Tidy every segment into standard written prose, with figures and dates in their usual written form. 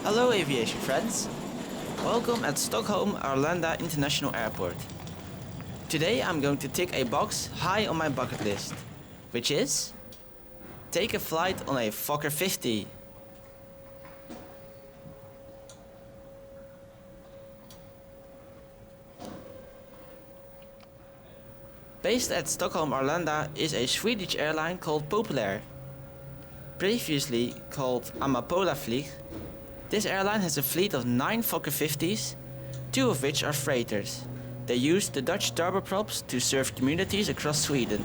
Hello aviation friends! Welcome at Stockholm Arlanda International Airport. Today I'm going to tick a box high on my bucket list, which is take a flight on a Fokker 50. Based at Stockholm Arlanda is a Swedish airline called PopulAir. Previously called Amapola Flyg, this airline has a fleet of 9 Fokker 50s, 2 of which are freighters. They use the Dutch turboprops to serve communities across Sweden.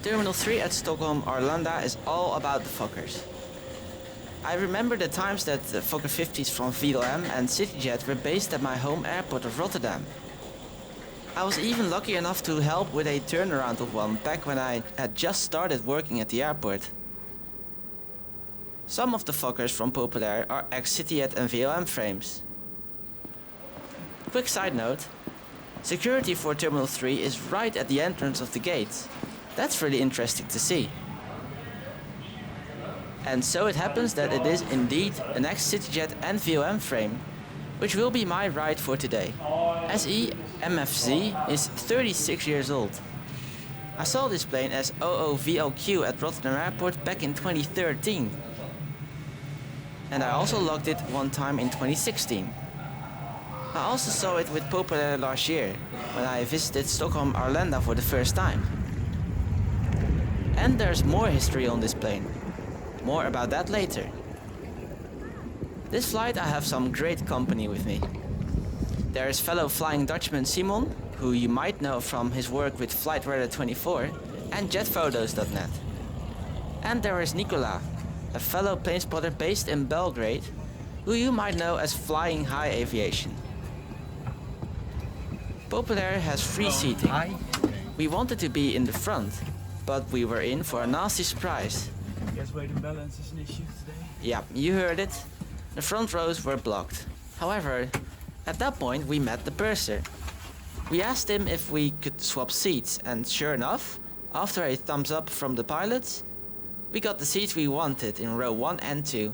Terminal 3 at Stockholm Arlanda is all about the Fokkers. I remember the times that the Fokker 50s from VLM and CityJet were based at my home airport of Rotterdam. I was even lucky enough to help with a turnaround of one back when I had just started working at the airport. Some of the Fokkers from PopulAir are ex-CityJet and VLM frames. Quick side note, security for Terminal 3 is right at the entrance of the gate. That's really interesting to see. And so it happens that it is indeed an ex-CityJet and VLM frame, which will be my ride for today. SE-MFZ is 36 years old. I saw this plane as OOVLQ at Rotterdam Airport back in 2013. And I also logged it one time in 2016. I also saw it with PopulAir last year, when I visited Stockholm Arlanda for the first time. And there's more history on this plane. More about that later. This flight I have some great company with me. There is fellow Flying Dutchman Simon, who you might know from his work with Flightnr 24 and jetphotos.net. And there is Nikola, a fellow planespotter based in Belgrade, who you might know as Flying High Aviation. PopulAir has free seating. We wanted to be in the front, but we were in for a nasty surprise. Guess weight and balance is an issue today? Yeah, you heard it. The front rows were blocked. However, at that point we met the purser. We asked him if we could swap seats, and sure enough, after a thumbs up from the pilots, we got the seats we wanted in row 1 and 2.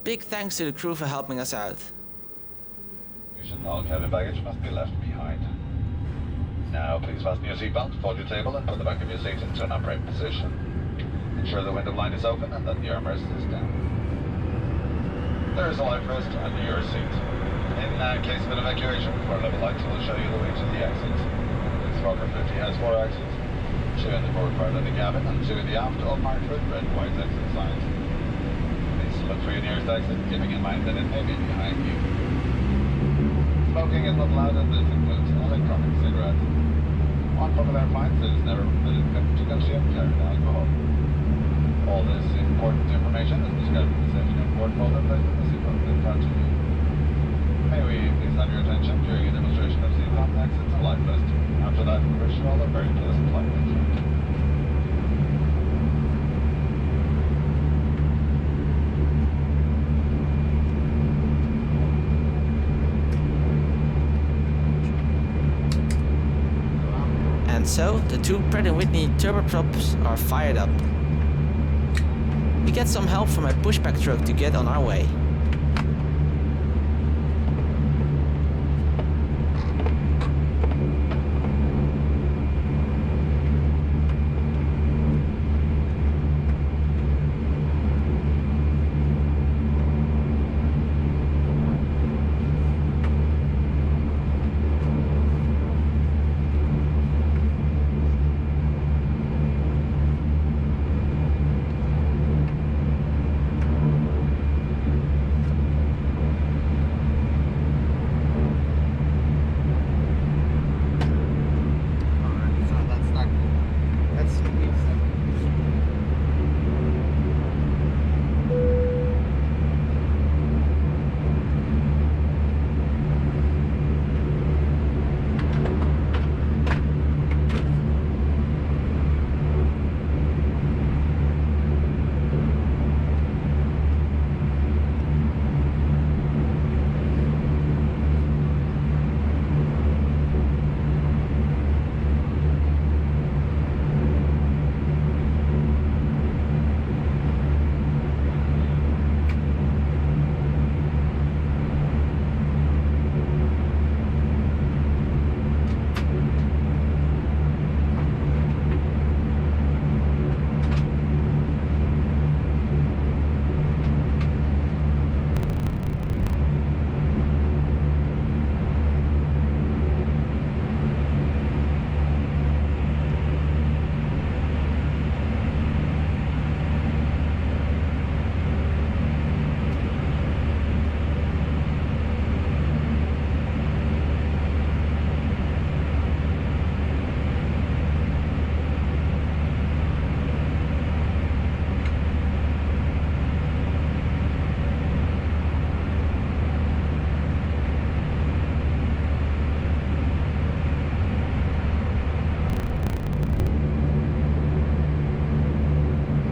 Big thanks to the crew for helping us out. All cabin baggage must be left behind. Now please fasten your seatbelt, fold your table and put the back of your seat into an upright position. Ensure the window blind is open and that the armrest is down. There is a life vest under your seat. In case of an evacuation, 4 level lights will show you the way to the exits. This Fokker 50 has 4 exits, 2 in the forward part of the cabin and 2 in the aft, all marked with red and white exit signs. Please look for your nearest exit, keeping in mind that it may be behind you. Smoking is not allowed and this includes electronic cigarettes. On PopulAir flights, it is never permitted to consume carried alcohol. All this important information is described in the safety on board folder placed in the seatbelt in front of you. May we please have your attention during a demonstration of seatbelt exits and life vest. After that, we wish you all a very pleasant flight. And so, the 2 Pratt & Whitney turboprops are fired up. We get some help from a pushback truck to get on our way.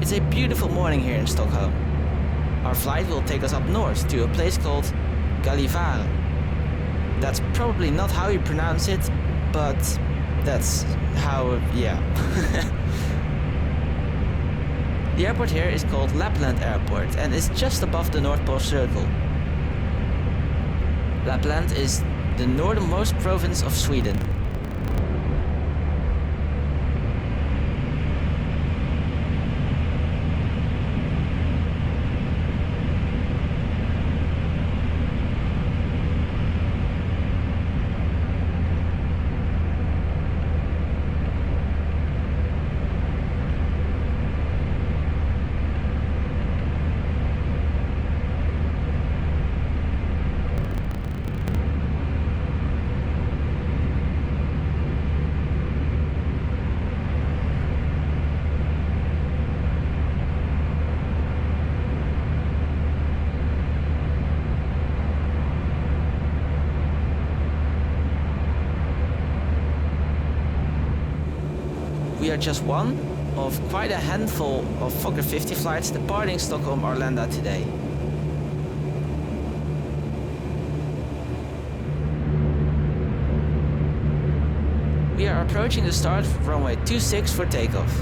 It's a beautiful morning here in Stockholm. Our flight will take us up north to a place called Gallivare. That's probably not how you pronounce it, but that's how, yeah. The airport here is called Lapland Airport and is just above the North Pole Circle. Lapland is the northernmost province of Sweden. We are just one of quite a handful of Fokker 50 flights departing Stockholm Arlanda today. We are approaching the start of runway 26 for takeoff.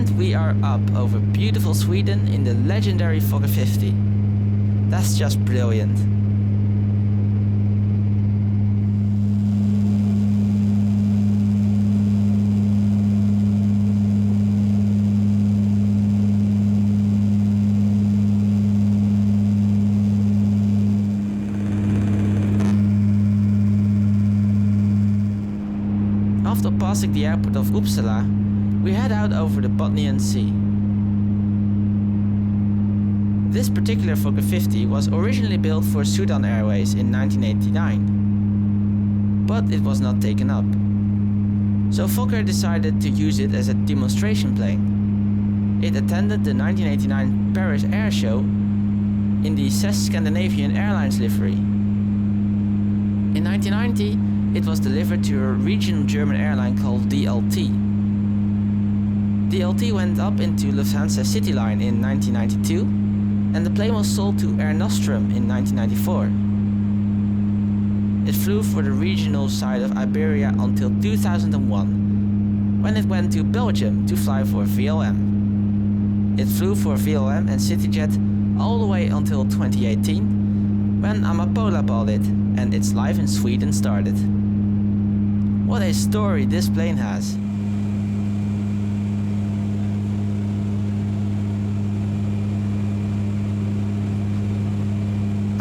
And we are up over beautiful Sweden in the legendary Fokker 50. That's just brilliant. After passing the airport of Uppsala, we head out over the Botnian Sea. This particular Fokker 50 was originally built for Sudan Airways in 1989, but it was not taken up. So Fokker decided to use it as a demonstration plane. It attended the 1989 Paris Air Show in the Scandinavian Airlines livery. In 1990, it was delivered to a regional German airline called DLT. DLT went up into Lufthansa Cityline in 1992, and the plane was sold to Air Nostrum in 1994. It flew for the regional side of Iberia until 2001, when it went to Belgium to fly for VLM. It flew for VLM and CityJet all the way until 2018, when Amapola bought it and its life in Sweden started. What a story this plane has.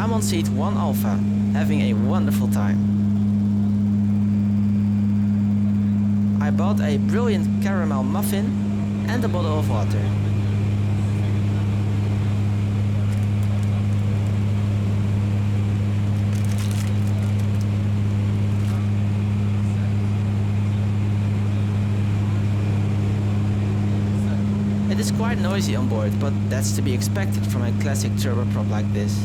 I'm on seat 1 Alpha, having a wonderful time. I bought a brilliant caramel muffin and a bottle of water. It is quite noisy on board, but that's to be expected from a classic turboprop like this.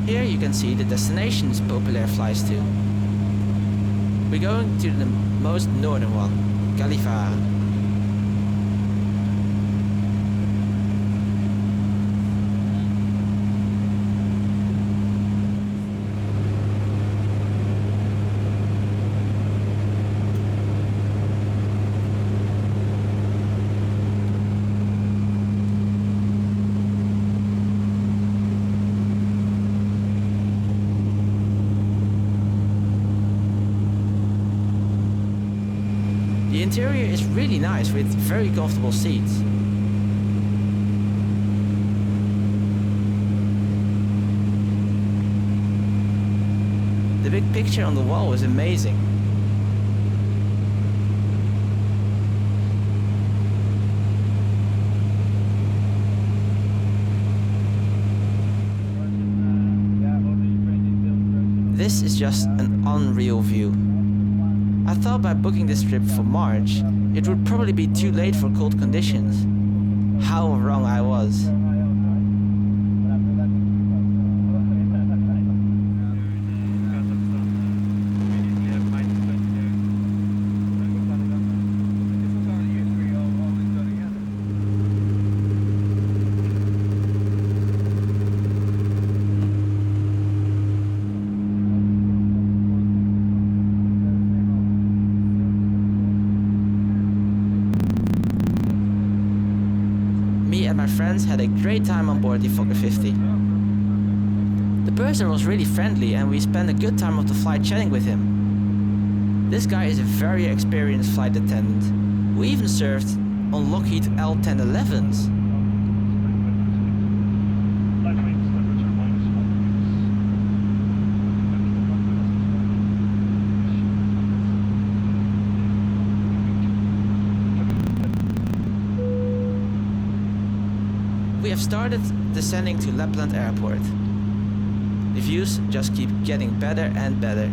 Here you can see the destinations PopulAir flies to. We're going to the most northern one, Gallivare. The interior is really nice with very comfortable seats. The big picture on the wall is amazing. This is just an unreal view. I thought by booking this trip for March, it would probably be too late for cold conditions. How wrong I was. And my friends had a great time on board the Fokker 50. The purser was really friendly and we spent a good time of the flight chatting with him. This guy is a very experienced flight attendant who even served on Lockheed L-1011s. We have started descending to Lapland airport. The views just keep getting better and better.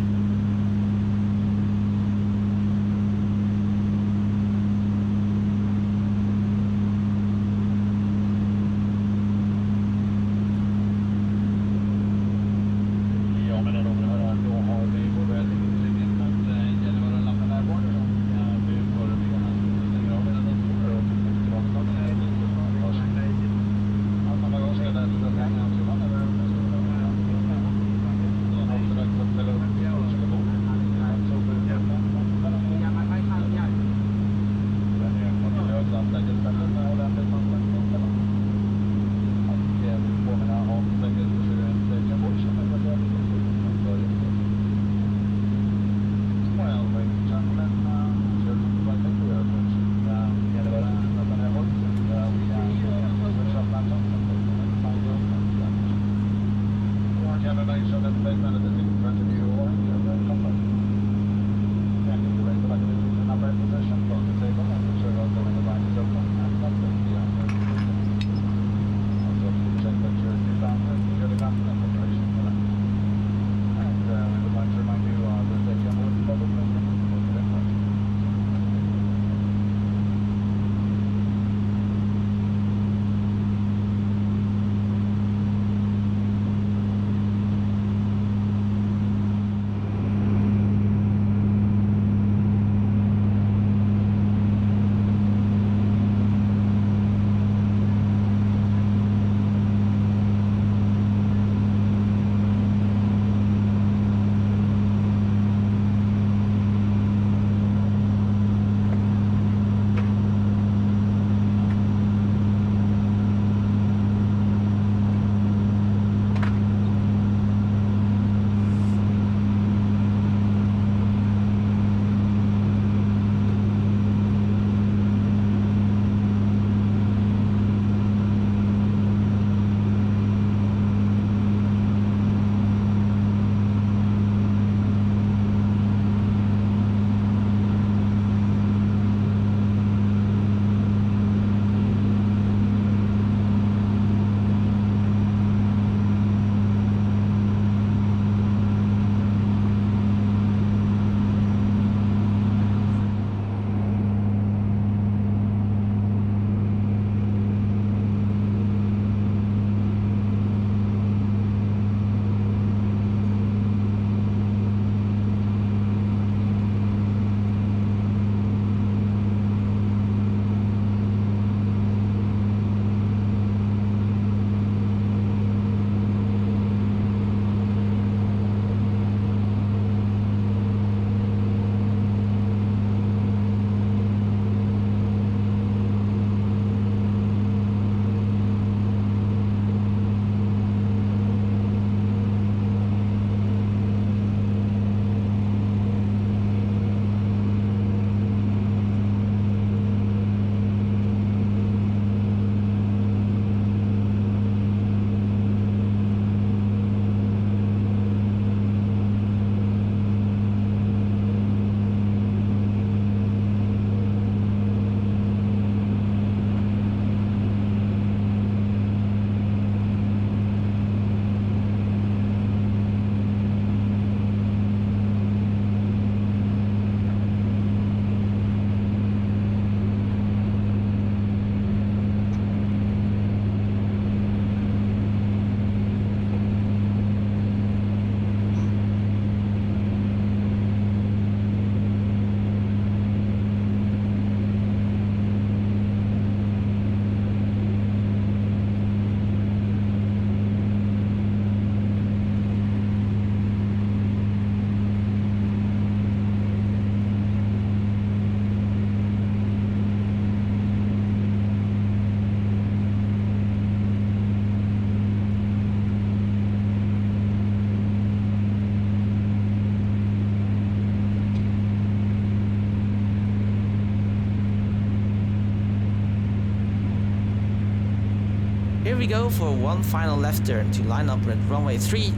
Here we go for one final left turn to line up at runway 30.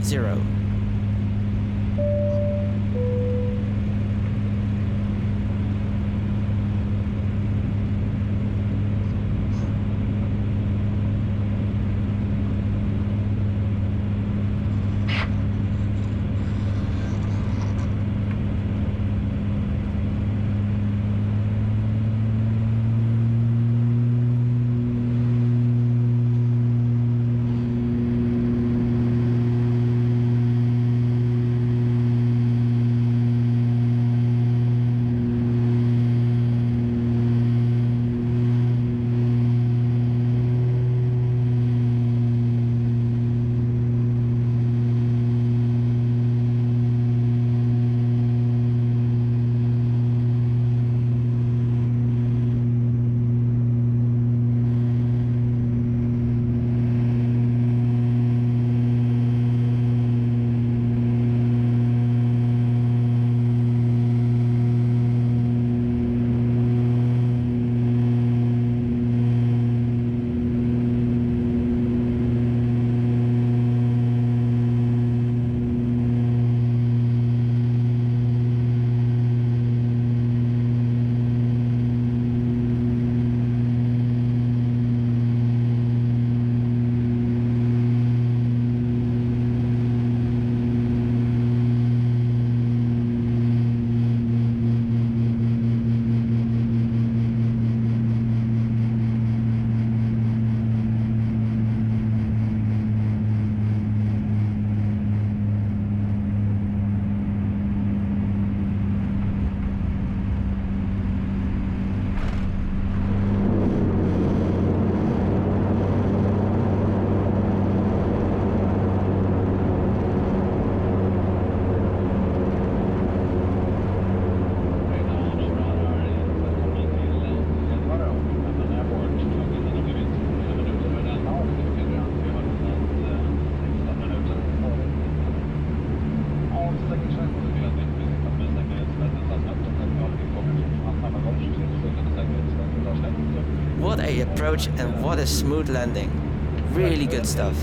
approach and what a smooth landing. Really good stuff.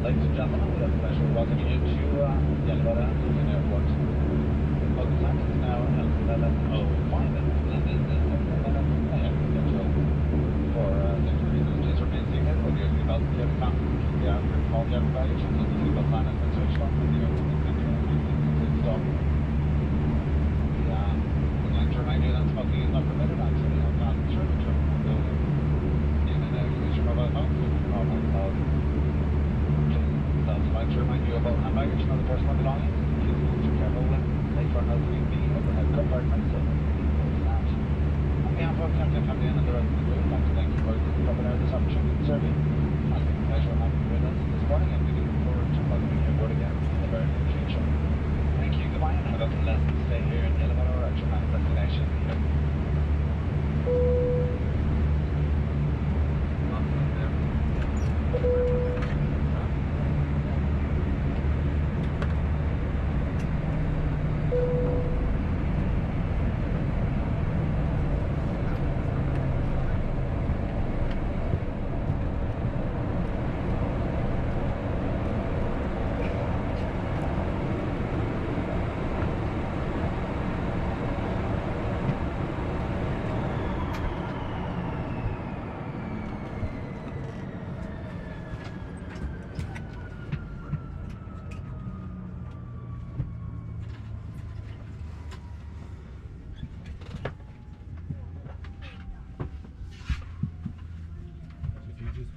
Ladies and gentlemen, we have the pleasure of welcoming you to Gallivare Airport. The time is now 11:05 and this is 11 a.m. schedule for safety reasons. Please remain seated with your seatbelt kept fastened. The aircraft all cabin baggage until the seatbelt sign has been switched off and the aircraft is stop. We'd like to remind you that smoking is not permitted actually on passenger terminal building. In an use your mobile phone, normal mode. I'd like to remind you about hand baggage and other personal belongings. Please be careful when they turn out to be overhead compartments and snaps. On behalf of Captain Captain and the rest of the crew, I'd like to thank you for PopulAir this opportunity to serve you. It's been a pleasure having you with us this morning, and we look forward to welcoming you aboard again in the very near future. Thank you, goodbye, and have a pleasant stay here in Gallivare or at your final destination.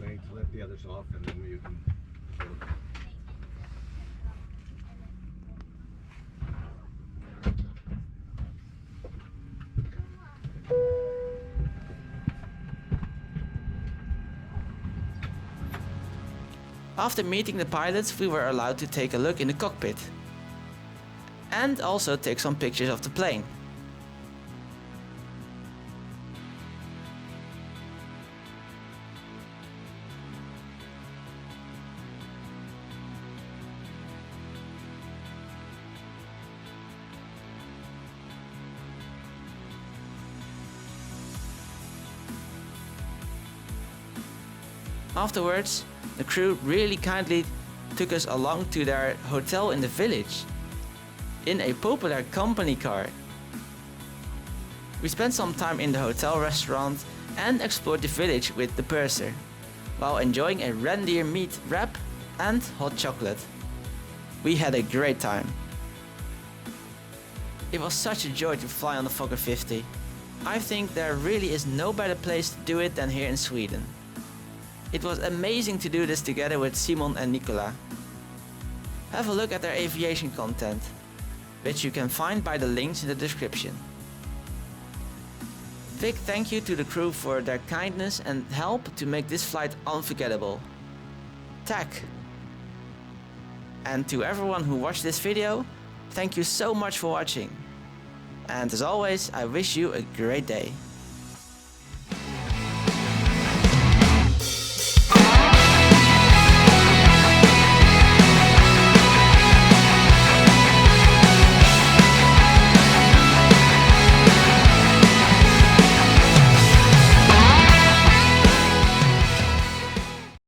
To let the others off and then you can After meeting the pilots, we were allowed to take a look in the cockpit and also take some pictures of the plane. Afterwards, the crew really kindly took us along to their hotel in the village, in a PopulAir company car. We spent some time in the hotel restaurant and explored the village with the purser, while enjoying a reindeer meat wrap and hot chocolate. We had a great time. It was such a joy to fly on the Fokker 50. I think there really is no better place to do it than here in Sweden. It was amazing to do this together with Simon and Nikola. Have a look at their aviation content, which you can find by the links in the description. Big thank you to the crew for their kindness and help to make this flight unforgettable. Tack! And to everyone who watched this video, thank you so much for watching. And as always, I wish you a great day.